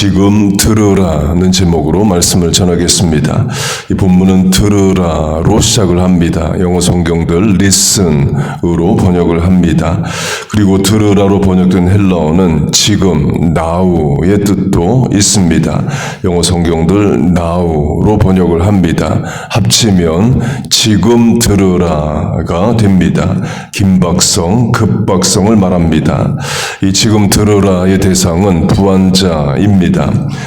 지금 들으라는 제목으로 말씀을 전하겠습니다. 이 본문은 들으라로 시작을 합니다. 영어 성경들 listen으로 번역을 합니다. 그리고 들으라로 번역된 헬라어는 지금, now의 뜻도 있습니다. 영어 성경들 now로 번역을 합니다. 합치면 지금 들으라가 됩니다. 긴박성, 급박성을 말합니다. 이 지금 들으라의 대상은 부한자입니다.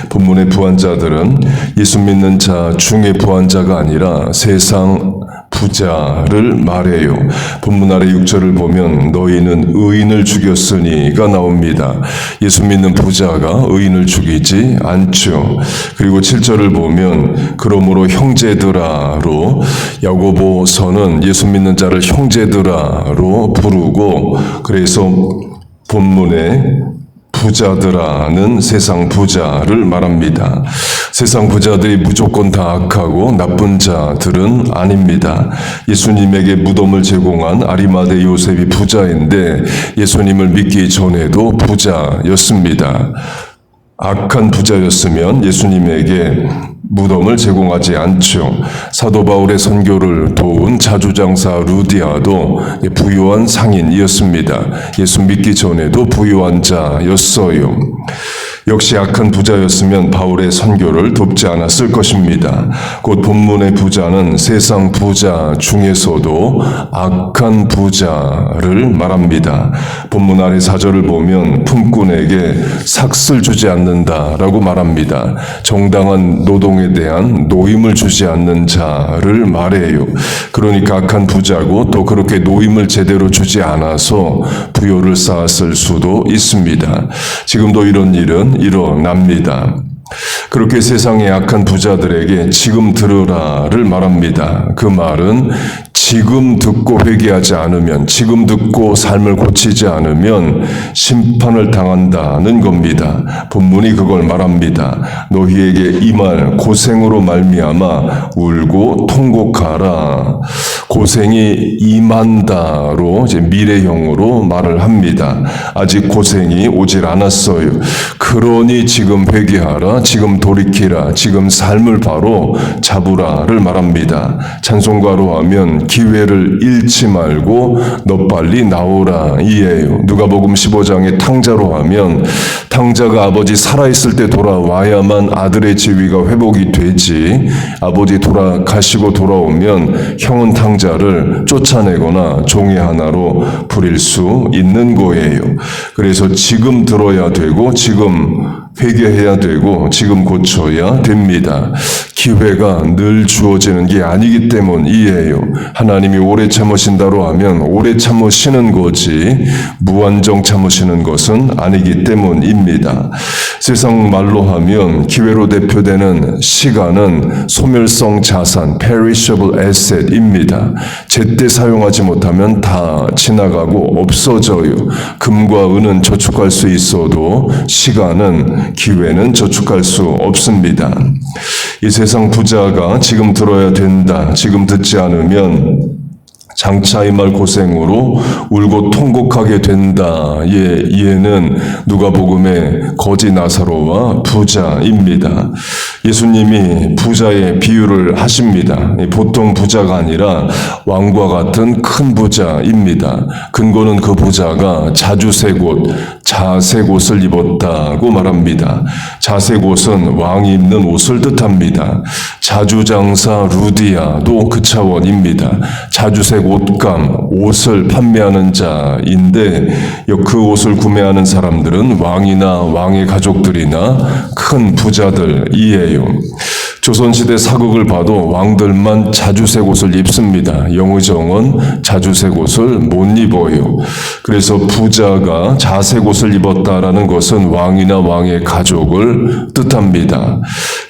본문의 부한자들은 예수 믿는 자 중에 부한자가 아니라 세상 부자를 말해요. 본문 아래 6절을 보면 너희는 의인을 죽였으니가 나옵니다. 예수 믿는 부자가 의인을 죽이지 않죠. 그리고 7절을 보면 그러므로 형제들아로 야고보서는 예수 믿는 자를 형제들아로 부르고 그래서 본문에 부자들아는 세상 부자를 말합니다. 세상 부자들이 무조건 다 악하고 나쁜 자들은 아닙니다. 예수님에게 무덤을 제공한 아리마대 요셉이 부자인데 예수님을 믿기 전에도 부자였습니다. 악한 부자였으면 예수님에게 무덤을 제공하지 않죠. 사도 바울의 선교를 도운 자주장사 루디아도 부유한 상인이었습니다. 예수 믿기 전에도 부유한 자였어요. 역시 악한 부자였으면 바울의 선교를 돕지 않았을 것입니다. 곧 본문의 부자는 세상 부자 중에서도 악한 부자를 말합니다. 본문 아래 4절을 보면 품꾼에게 삭슬 주지 않는다라고 말합니다. 정당한 노동에 대한 노임을 주지 않는 자를 말해요. 그러니까 악한 부자고 또 그렇게 노임을 제대로 주지 않아서 부요를 쌓았을 수도 있습니다. 지금도 이런 일은 일어납니다. 그렇게 세상의 악한 부자들에게 지금 들으라를 말합니다. 그 말은 지금 듣고 회개하지 않으면, 지금 듣고 삶을 고치지 않으면 심판을 당한다는 겁니다. 본문이 그걸 말합니다. 너희에게 이 말 고생으로 말미암아 울고 통곡하라. 고생이 임한다로 이제 미래형으로 말을 합니다. 아직 고생이 오질 않았어요. 그러니 지금 회개하라, 지금 돌이키라, 지금 삶을 바로 잡으라를 말합니다. 찬송가로 하면 기회를 잃지 말고 너 빨리 나오라 이에요. 누가복음 15장의 탕자로 하면 탕자가 아버지 살아있을 때 돌아와야만 아들의 지위가 회복이 되지 아버지 돌아가시고 돌아오면 형은 탕자를 쫓아내거나 종의 하나로 부릴 수 있는 거예요. 그래서 지금 들어야 되고 지금 회개해야 되고 지금 고쳐야 됩니다. 기회가 늘 주어지는 게 아니기 때문이에요. 하나님이 오래 참으신다로 하면 오래 참으시는 거지 무한정 참으시는 것은 아니기 때문입니다. 세상 말로 하면 기회로 대표되는 시간은 소멸성 자산, perishable asset입니다. 제때 사용하지 못하면 다 지나가고 없어져요. 금과 은은 저축할 수 있어도 시간은 기회는 저축할 수 없습니다. 이 세상 부자가 지금 들어야 된다, 지금 듣지 않으면 장차 이 말 고생으로 울고 통곡하게 된다. 얘는 누가복음의 거지 나사로와 부자입니다. 예수님이 부자의 비유를 하십니다. 보통 부자가 아니라 왕과 같은 큰 부자입니다. 근거는 그 부자가 자주색 옷, 자색 옷을 입었다고 말합니다. 자색 옷은 왕이 입는 옷을 뜻합니다. 자주장사 루디아도 그 차원입니다. 자주색 옷감, 옷을 판매하는 자인데 그 옷을 구매하는 사람들은 왕이나 왕의 가족들이나 큰 부자들이에요. 조선시대 사극을 봐도 왕들만 자주색 옷을 입습니다. 영의정은 자주색 옷을 못 입어요. 그래서 부자가 자색 옷을 입었다라는 것은 왕이나 왕의 가족을 뜻합니다.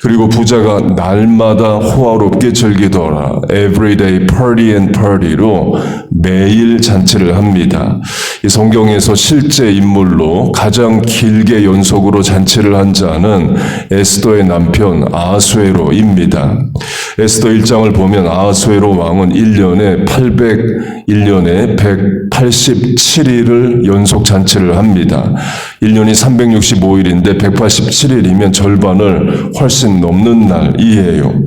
그리고 부자가 날마다 호화롭게 즐기더라. Everyday party and party로 매일 잔치를 합니다. 이 성경에서 실제 인물로 가장 길게 연속으로 잔치를 한 자는 에스더의 남편 아수에로입니다. 에스더 1장을 보면 아수에로 왕은 1년에 187일을 연속 잔치를 합니다. 1년이 365일인데 187일이면 절반을 훨씬 넘는 날이에요.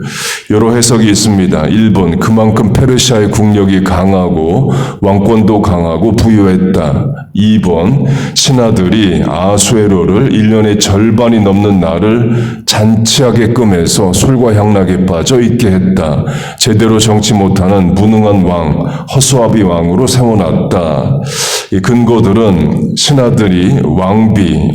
여러 해석이 있습니다. 1번, 그만큼 페르시아의 국력이 강하고 왕권도 강하고 부유했다. 2번, 신하들이 아수에로를 1년의 절반이 넘는 날을 잔치하게끔 해서 술과 향락에 빠져 있게 했다. 제대로 정치 못하는 무능한 왕, 허수아비 왕으로 세워놨다. 이 근거들은 신하들이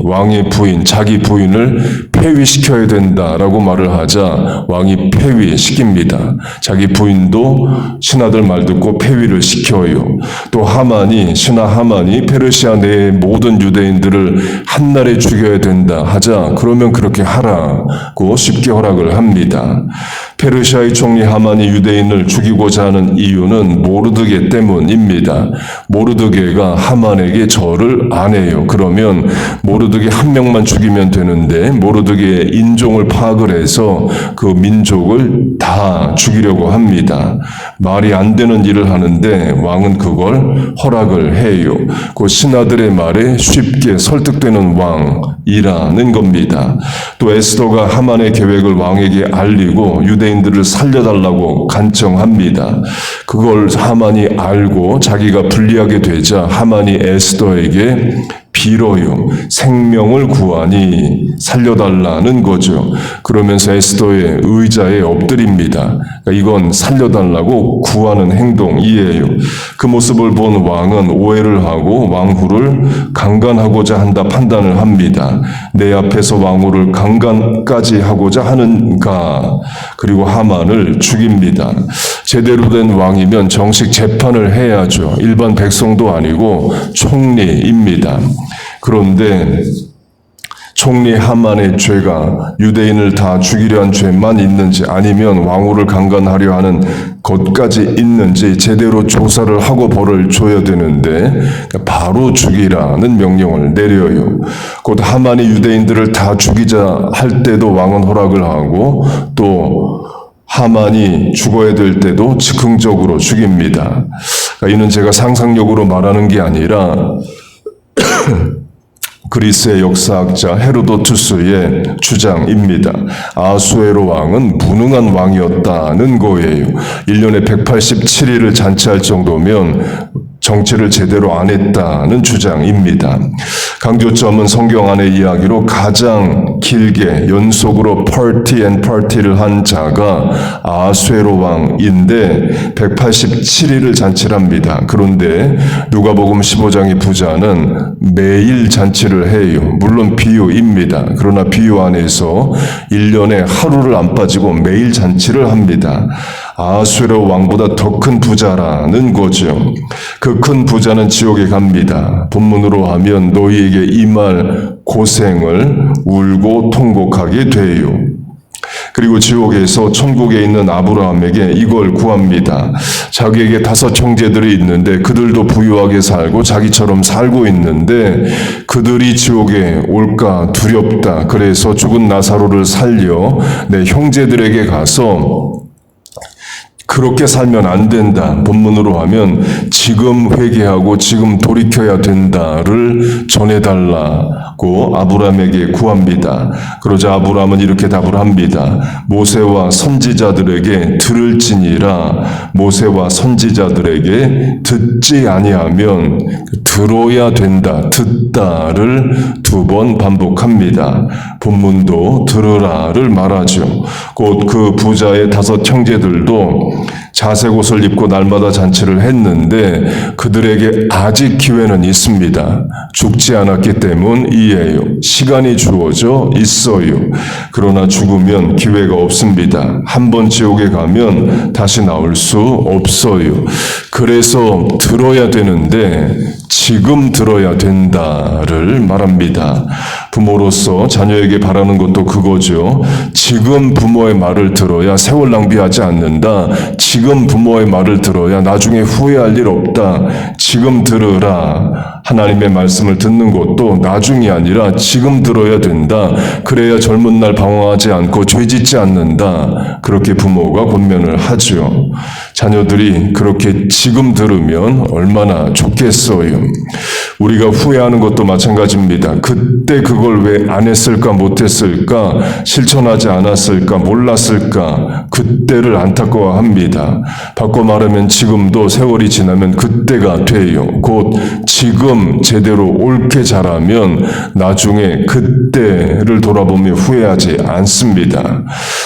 왕의 부인, 자기 부인을 폐위시켜야 된다라고 말을 하자 왕이 폐위시킵니다. 자기 부인도 신하들 말 듣고 폐위를 시켜요. 또 신하 하만이 페르시아 내의 모든 유대인들을 한날에 죽여야 된다 하자 그러면 그렇게 하라고 쉽게 허락을 합니다. 페르시아의 총리 하만이 유대인을 죽이고자 하는 이유는 모르드게 때문입니다. 모르드게가 하만에게 절을 안 해요. 그러면 모르드게 한 명만 죽이면 되는데 모르드게의 인종을 파악을 해서 그 민족을 다 죽이려고 합니다. 말이 안 되는 일을 하는데 왕은 그걸 허락을 해요. 그 신하들의 말에 쉽게 설득되는 왕이라는 겁니다. 또 에스더가 하만의 계획을 왕에게 알리고 유대인들을 살려달라고 간청합니다. 그걸 하만이 알고 자기가 불리하게 되자 하만이 에스더에게 빌어요. 생명을 구하니 살려달라는 거죠. 그러면서 에스더의 의자에 엎드립니다. 그러니까 이건 살려달라고 구하는 행동이에요. 그 모습을 본 왕은 오해를 하고 왕후를 강간하고자 한다 판단을 합니다. 내 앞에서 왕후를 강간까지 하고자 하는가? 그리고 하만을 죽입니다. 제대로 된 왕이면 정식 재판을 해야죠. 일반 백성도 아니고 총리입니다. 그런데 총리 하만의 죄가 유대인을 다 죽이려 한 죄만 있는지 아니면 왕후를 강간하려 하는 것까지 있는지 제대로 조사를 하고 벌을 줘야 되는데 바로 죽이라는 명령을 내려요. 곧 하만이 유대인들을 다 죽이자 할 때도 왕은 허락을 하고 또 하만이 죽어야 될 때도 즉흥적으로 죽입니다. 이는 제가 상상력으로 말하는 게 아니라 그리스의 역사학자 헤로도투스의 주장입니다. 아수에로 왕은 무능한 왕이었다는 거예요. 1년에 187일을 잔치할 정도면 정치를 제대로 안 했다는 주장입니다. 강조점은 성경 안의 이야기로 가장 길게 연속으로 파티를 한 자가 아수에로 왕인데 187일을 잔치를 합니다. 그런데 누가복음 15장의 부자는 매일 잔치를 해요. 물론 비유입니다. 그러나 비유 안에서 1년에 하루를 안 빠지고 매일 잔치를 합니다. 아수에로 왕보다 더 큰 부자라는 거죠. 그 큰 부자는 지옥에 갑니다. 본문으로 하면 너희에게 임할 고생을 울고 통곡하게 돼요. 그리고 지옥에서 천국에 있는 아브라함에게 이걸 구합니다. 자기에게 5 형제들이 있는데 그들도 부유하게 살고 자기처럼 살고 있는데 그들이 지옥에 올까 두렵다. 그래서 죽은 나사로를 살려 내 형제들에게 가서 그렇게 살면 안 된다. 본문으로 하면 지금 회개하고 지금 돌이켜야 된다를 전해달라고 아브라함에게 구합니다. 그러자 아브라함은 이렇게 답을 합니다. 모세와 선지자들에게 들을지니라. 모세와 선지자들에게 듣지 아니하면 들어야 된다. 듣다를 2번 반복합니다. 본문도 들으라를 말하죠. 곧 그 부자의 5 형제들도 자색 옷을 입고 날마다 잔치를 했는데 그들에게 아직 기회는 있습니다. 죽지 않았기 때문이에요. 시간이 주어져 있어요. 그러나 죽으면 기회가 없습니다. 한번 지옥에 가면 다시 나올 수 없어요. 그래서 들어야 되는데 지금 들어야 된다를 말합니다. 부모로서 자녀에게 바라는 것도 그거죠. 지금 부모의 말을 들어야 세월 낭비하지 않는다. 지금 부모의 말을 들어야 나중에 후회할 일 없다. 지금 들으라. 하나님의 말씀을 듣는 것도 나중이 아니라 지금 들어야 된다. 그래야 젊은 날 방황하지 않고 죄짓지 않는다. 그렇게 부모가 권면을 하죠. 자녀들이 그렇게 지금 들으면 얼마나 좋겠어요. 우리가 후회하는 것도 마찬가지입니다. 그때 그걸 왜 안 했을까 못했을까 실천하지 않았을까 몰랐을까 그때를 안타까워합니다. 바꿔 말하면 지금도 세월이 지나면 그때가 돼요. 곧 지금 제대로 옳게 자라면 나중에 그때를 돌아보며 후회하지 않습니다.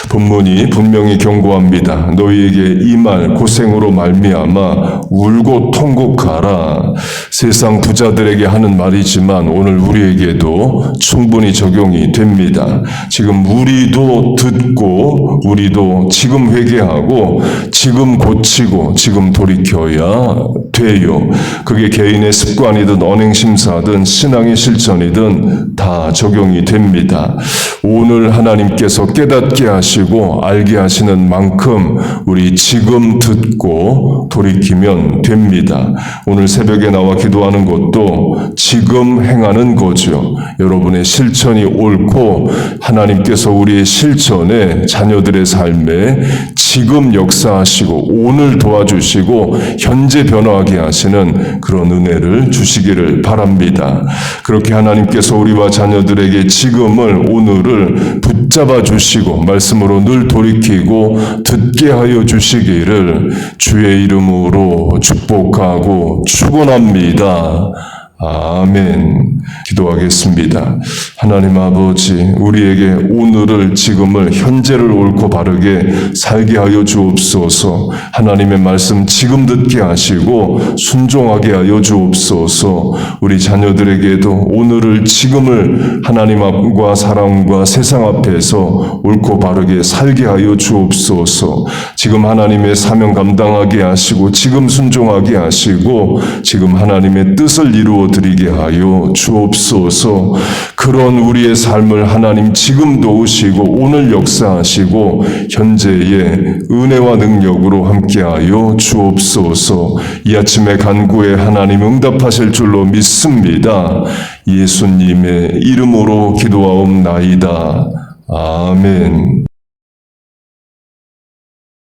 본문이 분명히 경고합니다. 너희에게 이 말 고생으로 말미암아 울고 통곡하라. 세상 부자들에게 하는 말이지만 오늘 우리에게도 충분히 적용이 됩니다. 지금 우리도 듣고 우리도 지금 회개하고 지금 고치고 지금 돌이켜야 돼요. 그게 개인의 습관이든 언행심사든 신앙의 실천이든 다 적용이 됩니다. 오늘 하나님께서 깨닫게 하시고 알게 하시는 만큼 우리 지금 듣고 돌이키면 됩니다. 오늘 새벽에 나와 기도하는 것도 지금 행하는 거죠. 여러분의 실천이 옳고 하나님께서 우리의 실천에 자녀들의 삶에 지금 역사하시고 오늘 도와주시고 현재 변화하게 하시는 그런 은혜를 주시기를 바랍니다. 그렇게 하나님께서 우리와 자녀들에게 지금을 오늘을 붙잡아 주시고 말씀으로 늘 돌이키고 듣게 하여 주시기를 주의 이름으로 축복하고 축원합니다. 아멘. 기도하겠습니다. 하나님 아버지, 우리에게 오늘을 지금을 현재를 옳고 바르게 살게 하여 주옵소서. 하나님의 말씀 지금 듣게 하시고 순종하게 하여 주옵소서. 우리 자녀들에게도 오늘을 지금을 하나님 앞과 사랑과 세상 앞에서 옳고 바르게 살게 하여 주옵소서. 지금 하나님의 사명 감당하게 하시고 지금 순종하게 하시고 지금 하나님의 뜻을 이루어 드리게 하여 주옵소서. 그런 우리의 삶을 하나님 지금 도우시고 오늘 역사하시고 현재의 은혜와 능력으로 함께하여 주옵소서. 이 아침의 간구에 하나님 응답하실 줄로 믿습니다. 예수님의 이름으로 기도하옵나이다. 아멘.